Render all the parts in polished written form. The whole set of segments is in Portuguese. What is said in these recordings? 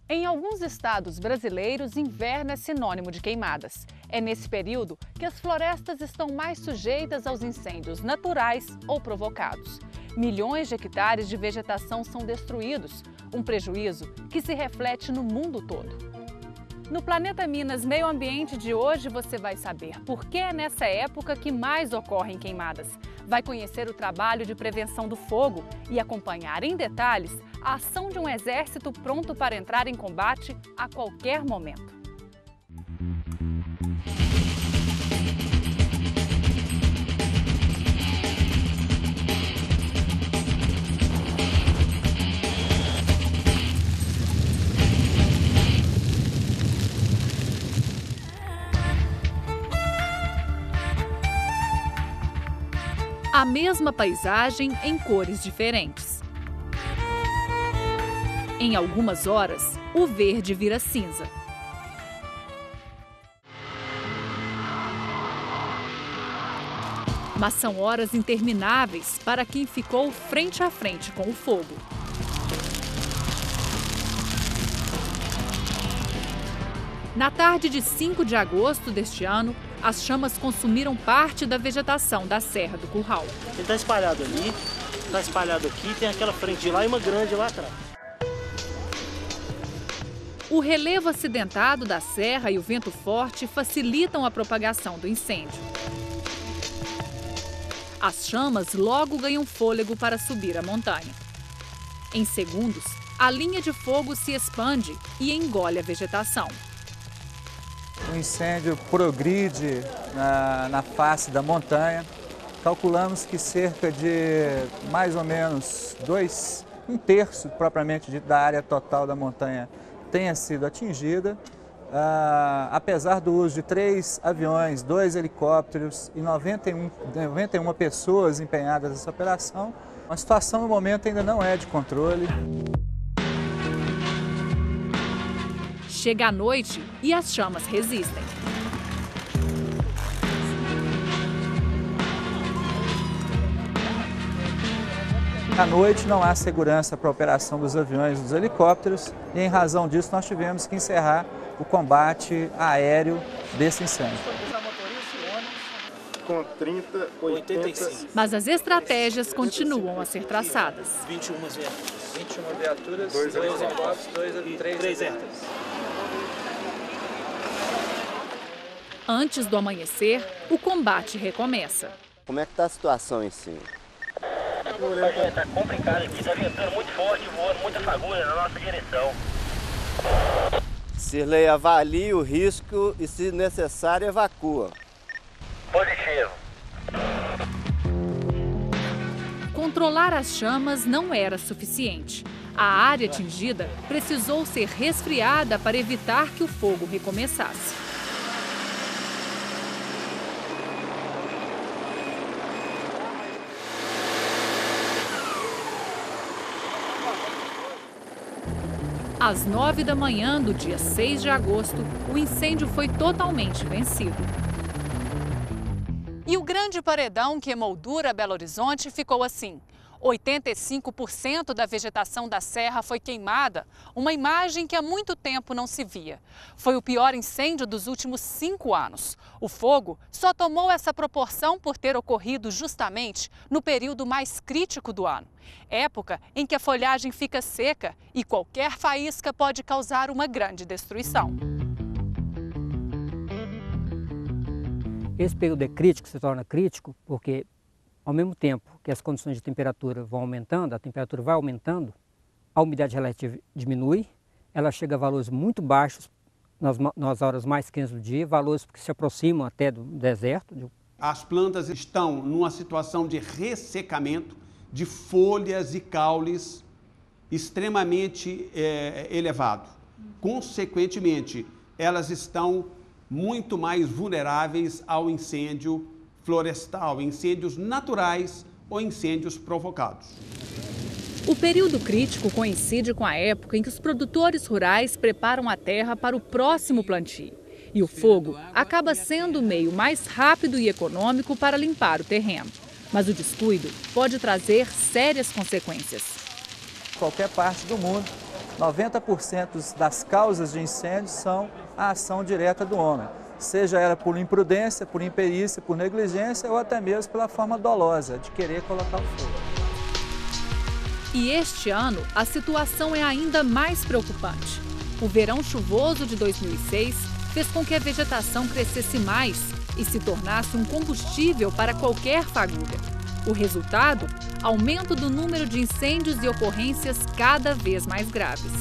Em alguns estados brasileiros, inverno é sinônimo de queimadas. É nesse período que as florestas estão mais sujeitas aos incêndios naturais ou provocados. Milhões de hectares de vegetação são destruídos, um prejuízo que se reflete no mundo todo. No Planeta Minas Meio Ambiente de hoje você vai saber por que é nessa época que mais ocorrem queimadas. Vai conhecer o trabalho de prevenção do fogo e acompanhar em detalhes a ação de um exército pronto para entrar em combate a qualquer momento. A mesma paisagem em cores diferentes. Em algumas horas, o verde vira cinza. Mas são horas intermináveis para quem ficou frente a frente com o fogo. Na tarde de 5 de agosto deste ano, as chamas consumiram parte da vegetação da Serra do Curral. Ele está espalhado ali, está espalhado aqui, tem aquela frente de lá e uma grande lá atrás. O relevo acidentado da serra e o vento forte facilitam a propagação do incêndio. As chamas logo ganham fôlego para subir a montanha. Em segundos, a linha de fogo se expande e engole a vegetação. O incêndio progride na face da montanha. Calculamos que cerca de mais ou menos um terço propriamente da área total da montanha tenha sido atingida. Apesar do uso de 3 aviões, 2 helicópteros e 91 pessoas empenhadas nessa operação, a situação no momento ainda não é de controle. Chega a noite e as chamas resistem. À noite não há segurança para a operação dos aviões e dos helicópteros e, em razão disso, nós tivemos que encerrar o combate aéreo desse incêndio. Com 30, 85. Mas as estratégias continuam a ser traçadas. 21 viaturas, 2 helicópteros, 3 hélices. Antes do amanhecer, o combate recomeça. Como é que está a situação em si? Está complicado aqui, está ventando muito forte, voando muita fagulha na nossa direção. Sirley, avalie o risco e, se necessário, evacua. Positivo. Controlar as chamas não era suficiente. A área atingida precisou ser resfriada para evitar que o fogo recomeçasse. Às 9 da manhã do dia 6 de agosto, o incêndio foi totalmente vencido. E o grande paredão que emoldura Belo Horizonte ficou assim. 85% da vegetação da serra foi queimada, uma imagem que há muito tempo não se via. Foi o pior incêndio dos últimos 5 anos. O fogo só tomou essa proporção por ter ocorrido justamente no período mais crítico do ano. Época em que a folhagem fica seca e qualquer faísca pode causar uma grande destruição. Esse período é crítico, se torna crítico, porque ao mesmo tempo que as condições de temperatura vão aumentando, a temperatura vai aumentando, a umidade relativa diminui, ela chega a valores muito baixos nas horas mais quentes do dia, valores que se aproximam até do deserto. As plantas estão numa situação de ressecamento, de folhas e caules extremamente elevado. Consequentemente, elas estão muito mais vulneráveis ao incêndio florestal, incêndios naturais ou incêndios provocados. O período crítico coincide com a época em que os produtores rurais preparam a terra para o próximo plantio. E o fogo acaba sendo o meio mais rápido e econômico para limpar o terreno. Mas o descuido pode trazer sérias consequências. Em qualquer parte do mundo, 90% das causas de incêndio são a ação direta do homem. Seja ela por imprudência, por imperícia, por negligência ou até mesmo pela forma dolosa de querer colocar o fogo. E este ano, a situação é ainda mais preocupante. O verão chuvoso de 2006 fez com que a vegetação crescesse mais e se tornasse um combustível para qualquer fagulha. O resultado? Aumento do número de incêndios e ocorrências cada vez mais graves.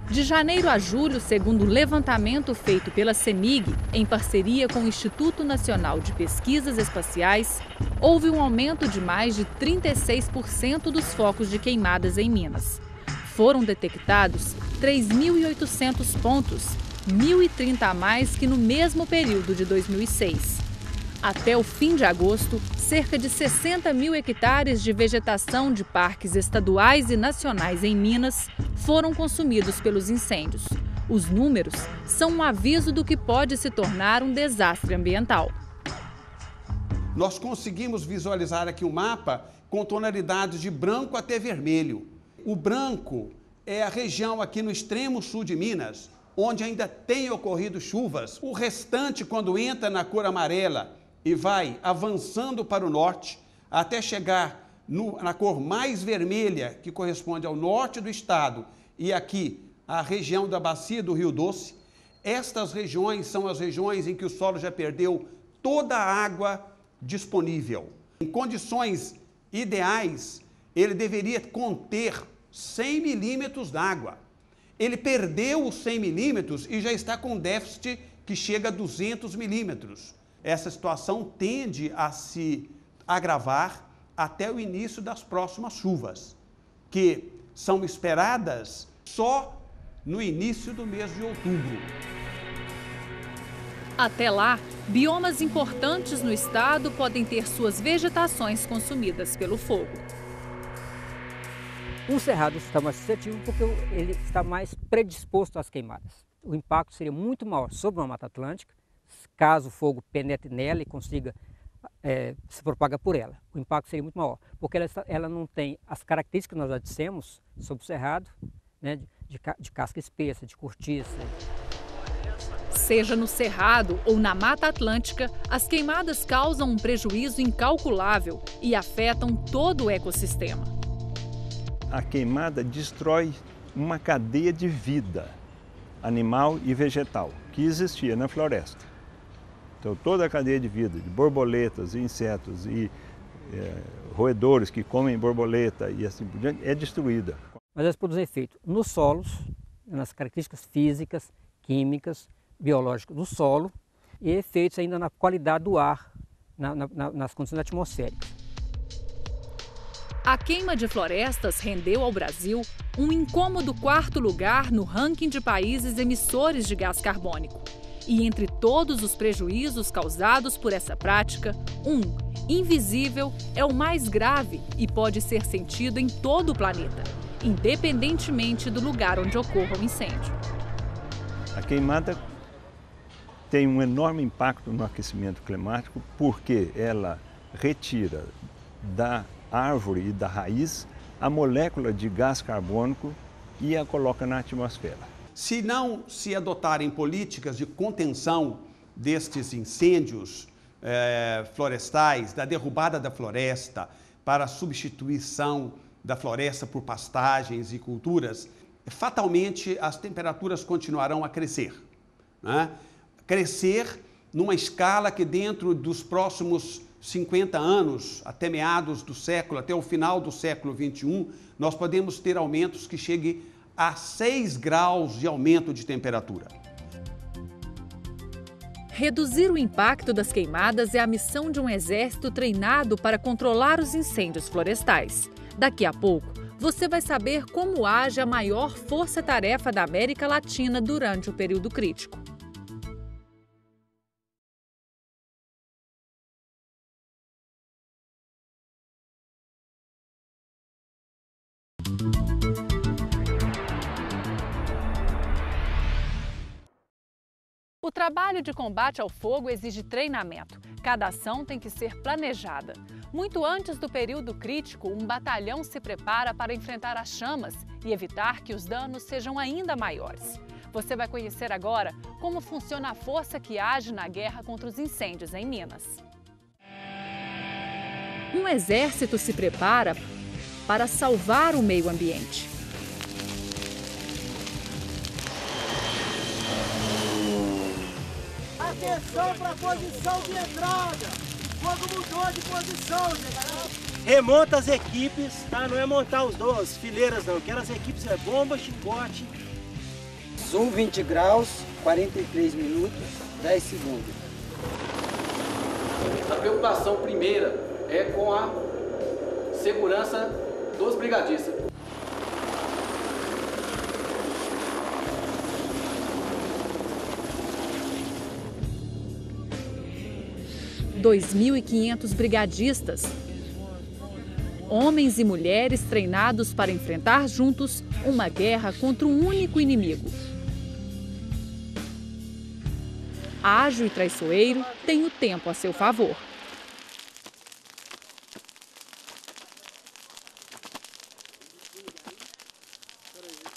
De janeiro a julho, segundo o levantamento feito pela CEMIG, em parceria com o Instituto Nacional de Pesquisas Espaciais, houve um aumento de mais de 36% dos focos de queimadas em Minas. Foram detectados 3.800 pontos, 1.030 a mais que no mesmo período de 2006. Até o fim de agosto, cerca de 60 mil hectares de vegetação de parques estaduais e nacionais em Minas foram consumidos pelos incêndios. Os números são um aviso do que pode se tornar um desastre ambiental. Nós conseguimos visualizar aqui o mapa com tonalidades de branco até vermelho. O branco é a região aqui no extremo sul de Minas, onde ainda tem ocorrido chuvas. O restante, quando entra na cor amarela e vai avançando para o norte, até chegar na cor mais vermelha, que corresponde ao norte do estado, e aqui a região da bacia do Rio Doce, estas regiões são as regiões em que o solo já perdeu toda a água disponível. Em condições ideais, ele deveria conter 100 milímetros d'água. Ele perdeu os 100 milímetros e já está com déficit que chega a 200 milímetros. Essa situação tende a se agravar até o início das próximas chuvas, que são esperadas só no início do mês de outubro. Até lá, biomas importantes no estado podem ter suas vegetações consumidas pelo fogo. O cerrado está mais suscetível porque ele está mais predisposto às queimadas. O impacto seria muito maior sobre uma Mata Atlântica, caso o fogo penetre nela e consiga se propagar por ela. O impacto seria muito maior, porque ela não tem as características que nós já dissemos sobre o cerrado, né, de casca espessa, de cortiça. Seja no Cerrado ou na Mata Atlântica, as queimadas causam um prejuízo incalculável e afetam todo o ecossistema. A queimada destrói uma cadeia de vida animal e vegetal que existia na floresta. Então toda a cadeia de vida de borboletas, insetos e roedores que comem borboleta e assim por diante é destruída. Mas elas produzem efeito nos solos, nas características físicas, químicas, biológicas do solo e efeitos ainda na qualidade do ar, nas condições atmosféricas. A queima de florestas rendeu ao Brasil um incômodo 4º lugar no ranking de países emissores de gás carbônico. E entre todos os prejuízos causados por essa prática, invisível, é o mais grave e pode ser sentido em todo o planeta, independentemente do lugar onde ocorra o incêndio. A queimada tem um enorme impacto no aquecimento climático porque ela retira da árvore e da raiz a molécula de gás carbônico e a coloca na atmosfera. Se não se adotarem políticas de contenção destes incêndios florestais, da derrubada da floresta, para a substituição da floresta por pastagens e culturas, fatalmente as temperaturas continuarão a crescer, né? Crescer numa escala que dentro dos próximos 50 anos, até meados do século, até o final do século XXI, nós podemos ter aumentos que cheguem a 6 graus de aumento de temperatura. Reduzir o impacto das queimadas é a missão de um exército treinado para controlar os incêndios florestais. Daqui a pouco, você vai saber como age a maior força-tarefa da América Latina durante o período crítico. O trabalho de combate ao fogo exige treinamento. Cada ação tem que ser planejada. Muito antes do período crítico, um batalhão se prepara para enfrentar as chamas e evitar que os danos sejam ainda maiores. Você vai conhecer agora como funciona a força que age na guerra contra os incêndios em Minas. Um exército se prepara para salvar o meio ambiente. Atenção para a posição de entrada. O fogo mudou de posição, general. Remonta as equipes, tá? Não é montar as fileiras não. Aquelas equipes é bomba, chicote. Zoom 20 graus, 43 minutos, 10 segundos. A preocupação primeira é com a segurança dos brigadistas. 2.500 brigadistas, homens e mulheres treinados para enfrentar juntos uma guerra contra um único inimigo. Ágil e traiçoeiro, tem o tempo a seu favor.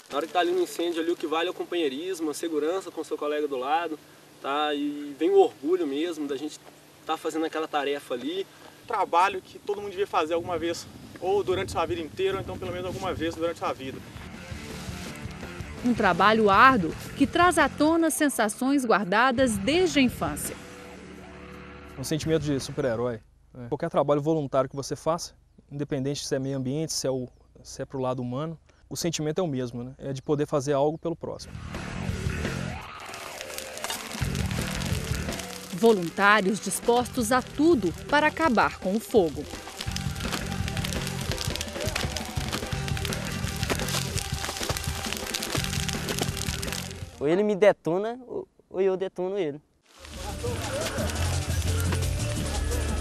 Na hora que está ali no incêndio, ali, o que vale é o companheirismo, a segurança com o seu colega do lado, tá? E vem o orgulho mesmo da gente estar fazendo aquela tarefa ali. Trabalho que todo mundo devia fazer alguma vez, ou durante sua vida inteira, ou então pelo menos alguma vez durante sua vida. Um trabalho árduo que traz à tona sensações guardadas desde a infância. Um sentimento de super-herói. Qualquer trabalho voluntário que você faça, independente se é meio ambiente, se é para o lado humano, o sentimento é o mesmo, né? É de poder fazer algo pelo próximo. Voluntários dispostos a tudo para acabar com o fogo. Ou ele me detona, ou eu detono ele.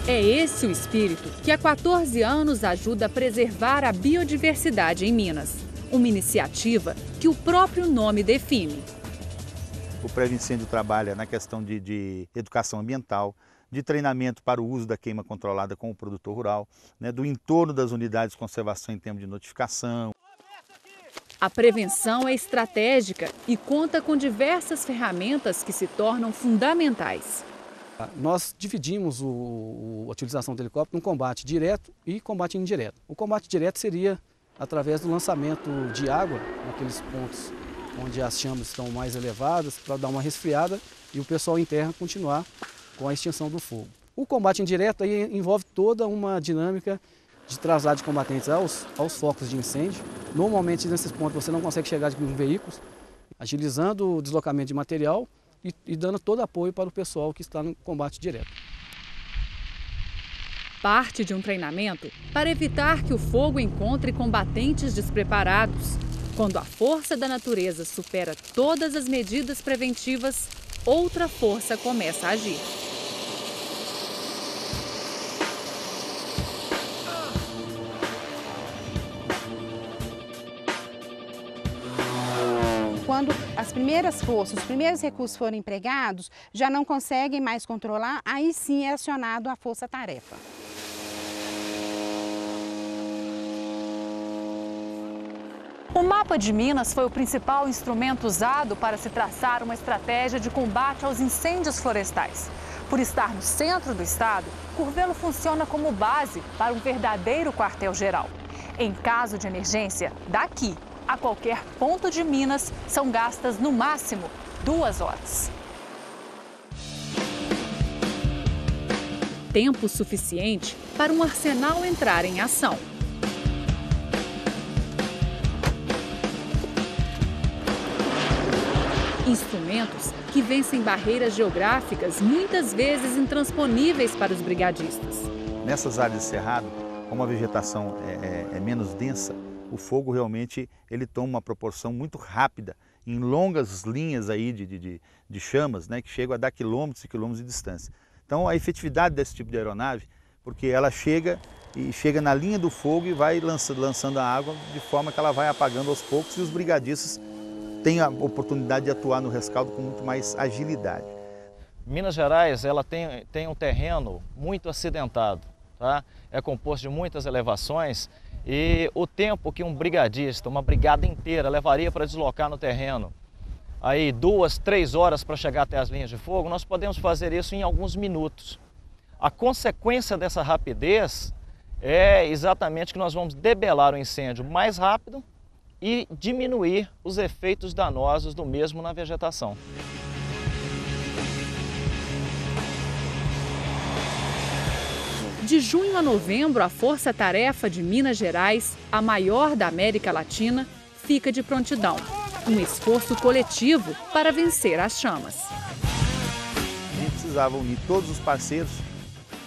É esse o espírito que há 14 anos ajuda a preservar a biodiversidade em Minas. Uma iniciativa que o próprio nome define. O Prévio Incêndio trabalha na questão de educação ambiental, de treinamento para o uso da queima controlada com o produtor rural, né, do entorno das unidades de conservação em termos de notificação. A prevenção é estratégica e conta com diversas ferramentas que se tornam fundamentais. Nós dividimos a utilização do helicóptero no combate direto e combate indireto. O combate direto seria através do lançamento de água naqueles pontos onde as chamas estão mais elevadas, para dar uma resfriada e o pessoal em terra continuar com a extinção do fogo. O combate indireto aí envolve toda uma dinâmica de traslado de combatentes aos focos de incêndio. Normalmente, nesses pontos, você não consegue chegar com veículos, agilizando o deslocamento de material e dando todo apoio para o pessoal que está no combate direto. Parte de um treinamento para evitar que o fogo encontre combatentes despreparados. Quando a força da natureza supera todas as medidas preventivas, outra força começa a agir. Quando as primeiras forças, os primeiros recursos forem empregados, já não conseguem mais controlar, aí sim é acionado a força-tarefa. O mapa de Minas foi o principal instrumento usado para se traçar uma estratégia de combate aos incêndios florestais. Por estar no centro do estado, Curvelo funciona como base para um verdadeiro quartel-geral. Em caso de emergência, daqui a qualquer ponto de Minas, são gastas no máximo 2 horas. Tempo suficiente para um arsenal entrar em ação. Instrumentos que vencem barreiras geográficas muitas vezes intransponíveis para os brigadistas. Nessas áreas de cerrado, como a vegetação é menos densa, o fogo realmente ele toma uma proporção muito rápida, em longas linhas aí de chamas, né, que chegam a dar quilômetros e quilômetros de distância. Então a efetividade desse tipo de aeronave, porque ela chega na linha do fogo e vai lançando a água de forma que ela vai apagando aos poucos e os brigadistas têm a oportunidade de atuar no rescaldo com muito mais agilidade. Minas Gerais ela tem um terreno muito acidentado, tá? É composto de muitas elevações e o tempo que um brigadista, uma brigada inteira, levaria para deslocar no terreno, aí 2, 3 horas para chegar até as linhas de fogo, nós podemos fazer isso em alguns minutos. A consequência dessa rapidez é exatamente que nós vamos debelar o incêndio mais rápido e diminuir os efeitos danosos do mesmo na vegetação. De junho a novembro, a Força Tarefa de Minas Gerais, a maior da América Latina, fica de prontidão. Um esforço coletivo para vencer as chamas. A gente precisava unir todos os parceiros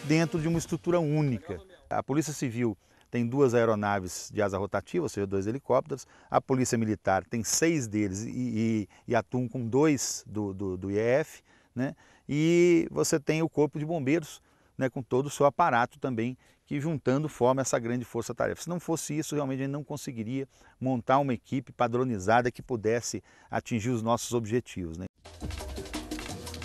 dentro de uma estrutura única. A Polícia Civil tem 2 aeronaves de asa rotativa, ou seja, 2 helicópteros. A Polícia Militar tem 6 deles e atuam com 2 do IEF, né? E você tem o Corpo de Bombeiros, né, com todo o seu aparato também, que juntando forma essa grande força-tarefa. Se não fosse isso, realmente a gente não conseguiria montar uma equipe padronizada que pudesse atingir os nossos objetivos, né?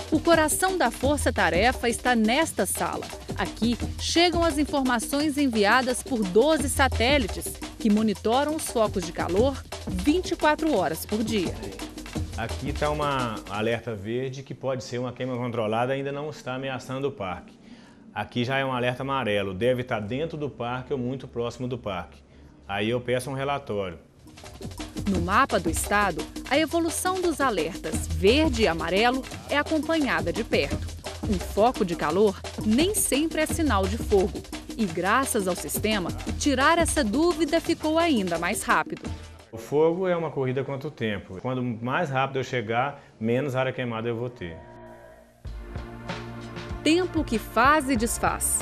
O coração da força-tarefa está nesta sala. Aqui chegam as informações enviadas por 12 satélites que monitoram os focos de calor 24 horas por dia. Aqui está uma alerta verde que pode ser uma queima controlada, ainda não está ameaçando o parque. Aqui já é um alerta amarelo, deve estar dentro do parque ou muito próximo do parque. Aí eu peço um relatório. No mapa do estado, a evolução dos alertas verde e amarelo é acompanhada de perto. Um foco de calor nem sempre é sinal de fogo. E graças ao sistema, tirar essa dúvida ficou ainda mais rápido. O fogo é uma corrida contra o tempo. Quanto mais rápido eu chegar, menos área queimada eu vou ter. Tempo que faz e desfaz.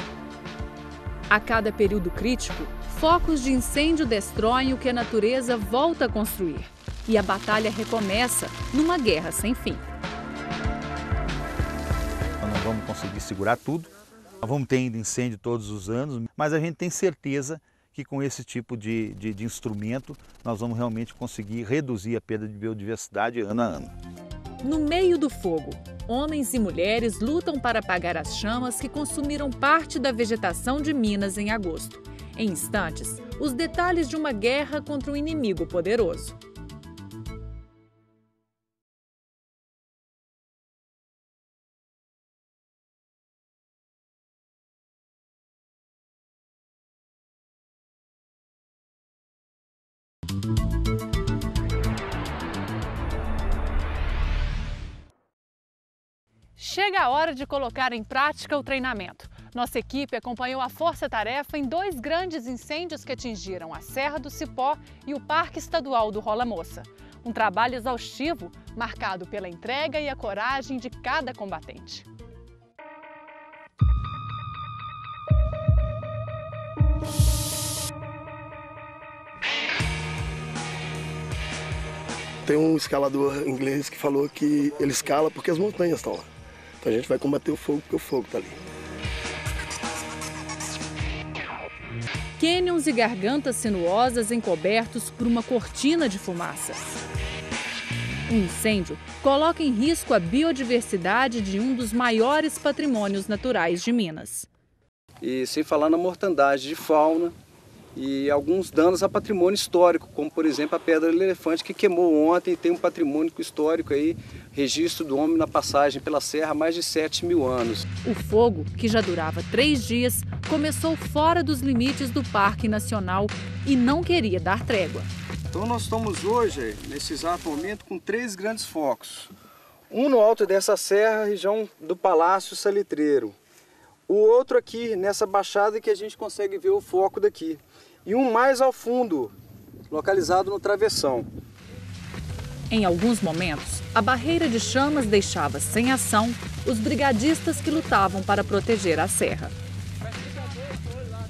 A cada período crítico, focos de incêndio destroem o que a natureza volta a construir. E a batalha recomeça numa guerra sem fim. Nós não vamos conseguir segurar tudo, nós vamos ter ainda incêndio todos os anos, mas a gente tem certeza que com esse tipo de instrumento nós vamos realmente conseguir reduzir a perda de biodiversidade ano a ano. No meio do fogo, homens e mulheres lutam para apagar as chamas que consumiram parte da vegetação de Minas em agosto. Em instantes, os detalhes de uma guerra contra um inimigo poderoso. Chega a hora de colocar em prática o treinamento. Nossa equipe acompanhou a força-tarefa em 2 grandes incêndios que atingiram a Serra do Cipó e o Parque Estadual do Rola Moça. Um trabalho exaustivo, marcado pela entrega e a coragem de cada combatente. Tem um escalador inglês que falou que ele escala porque as montanhas estão lá. Então a gente vai combater o fogo porque o fogo está ali. Cânions e gargantas sinuosas encobertos por uma cortina de fumaça. Um incêndio coloca em risco a biodiversidade de um dos maiores patrimônios naturais de Minas. E sem falar na mortandade de fauna e alguns danos a patrimônio histórico, como por exemplo a Pedra do Elefante que queimou ontem e tem um patrimônio histórico aí, registro do homem na passagem pela serra há mais de 7.000 anos. O fogo, que já durava 3 dias, começou fora dos limites do Parque Nacional e não queria dar trégua. Então nós estamos hoje, nesse exato momento, com 3 grandes focos. Um no alto dessa serra, região do Palácio Salitreiro. O outro aqui nessa baixada que a gente consegue ver o foco daqui. E um mais ao fundo, localizado no travessão. Em alguns momentos, a barreira de chamas deixava sem ação os brigadistas que lutavam para proteger a serra.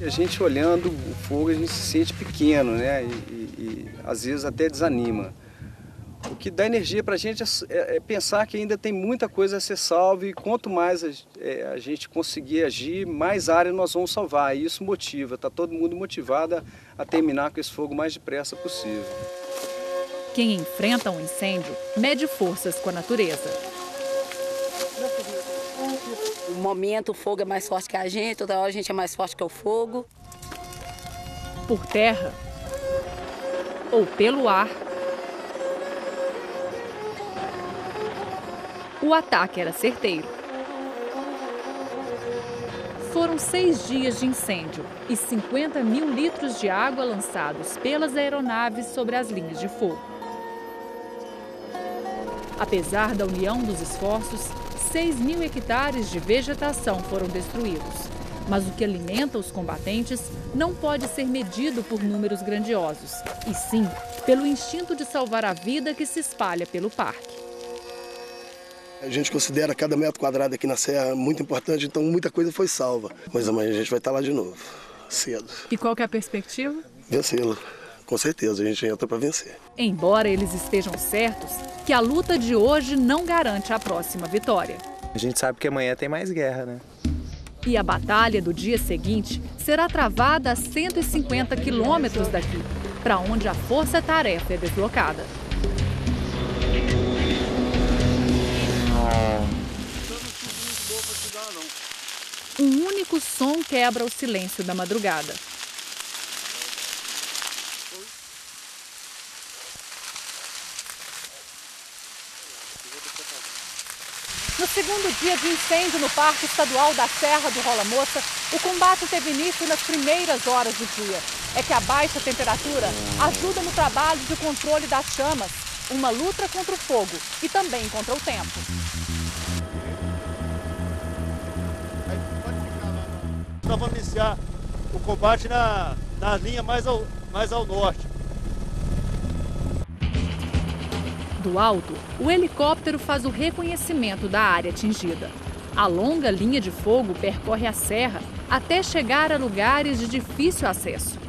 A gente olhando o fogo, a gente se sente pequeno, né? E às vezes até desanima. O que dá energia para a gente é pensar que ainda tem muita coisa a ser salva e quanto mais a gente conseguir agir, mais área nós vamos salvar. E isso motiva, está todo mundo motivado a terminar com esse fogo o mais depressa possível. Quem enfrenta um incêndio mede forças com a natureza. No momento o fogo é mais forte que a gente, outra hora a gente é mais forte que o fogo. Por terra ou pelo ar, o ataque era certeiro. Foram 6 dias de incêndio e 50 mil litros de água lançados pelas aeronaves sobre as linhas de fogo. Apesar da união dos esforços, 6 mil hectares de vegetação foram destruídos. Mas o que alimenta os combatentes não pode ser medido por números grandiosos, e sim pelo instinto de salvar a vida que se espalha pelo parque. A gente considera cada metro quadrado aqui na serra muito importante, então muita coisa foi salva. Mas amanhã a gente vai estar lá de novo, cedo. E qual que é a perspectiva? Vencê-lo, com certeza, a gente entra para vencer. Embora eles estejam certos que a luta de hoje não garante a próxima vitória. A gente sabe que amanhã tem mais guerra, né? E a batalha do dia seguinte será travada a 150 quilômetros daqui, para onde a força-tarefa é deslocada. Um único som quebra o silêncio da madrugada. No segundo dia de incêndio no Parque Estadual da Serra do Rola Moça, o combate teve início nas primeiras horas do dia. É que a baixa temperatura ajuda no trabalho de controle das chamas, uma luta contra o fogo e também contra o tempo. Nós vamos iniciar o combate na linha mais ao norte. Do alto, o helicóptero faz o reconhecimento da área atingida. A longa linha de fogo percorre a serra até chegar a lugares de difícil acesso.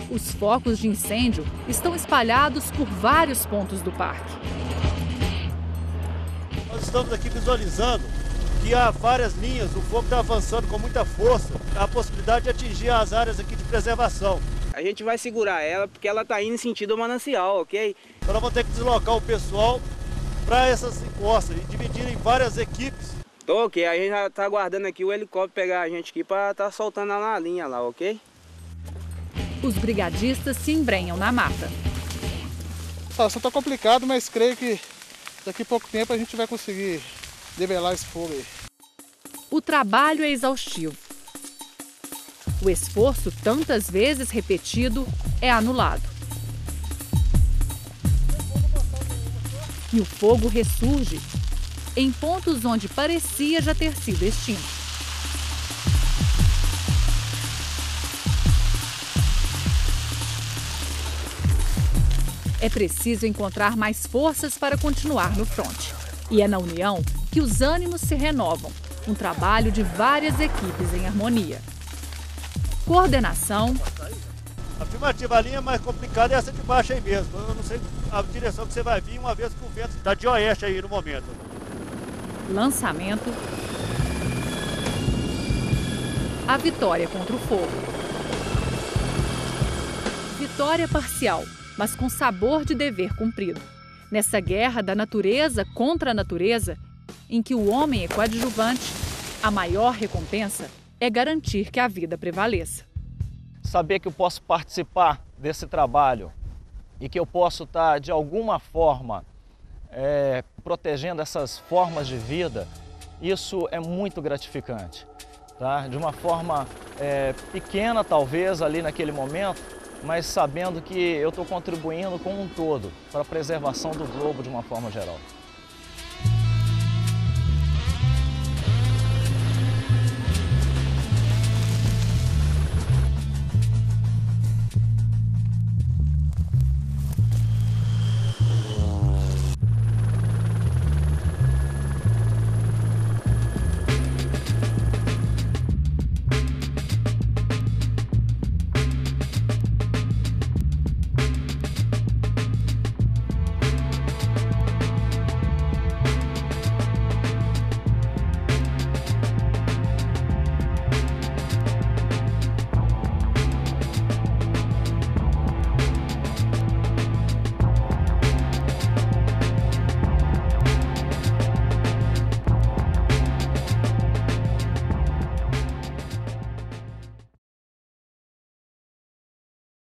Os focos de incêndio estão espalhados por vários pontos do parque. Nós estamos aqui visualizando que há várias linhas, o fogo está avançando com muita força, há a possibilidade de atingir as áreas aqui de preservação. A gente vai segurar ela porque ela está indo em sentido ao manancial, ok? Então nós vamos ter que deslocar o pessoal para essas encostas e dividir em várias equipes. Ok, a gente já está aguardando aqui o helicóptero pegar a gente aqui para estar soltando ela na linha lá, ok? Os brigadistas se embrenham na mata. A situação está complicada, mas creio que daqui a pouco tempo a gente vai conseguir nivelar esse fogo aí. O trabalho é exaustivo. O esforço, tantas vezes repetido, é anulado. E o fogo ressurge em pontos onde parecia já ter sido extinto. É preciso encontrar mais forças para continuar no fronte. E é na união que os ânimos se renovam. Um trabalho de várias equipes em harmonia. Coordenação. Afirmativa, a linha mais complicada é essa de baixo aí mesmo. Eu não sei a direção que você vai vir, uma vez que o vento está de oeste aí no momento. Lançamento. A vitória contra o fogo. Vitória parcial, mas com sabor de dever cumprido. Nessa guerra da natureza contra a natureza, em que o homem é coadjuvante, a maior recompensa é garantir que a vida prevaleça. Saber que eu posso participar desse trabalho e que eu posso estar, de alguma forma, protegendo essas formas de vida, isso é muito gratificante. Tá? De uma forma pequena, talvez, ali naquele momento, mas sabendo que eu estou contribuindo com um todo para a preservação do globo de uma forma geral.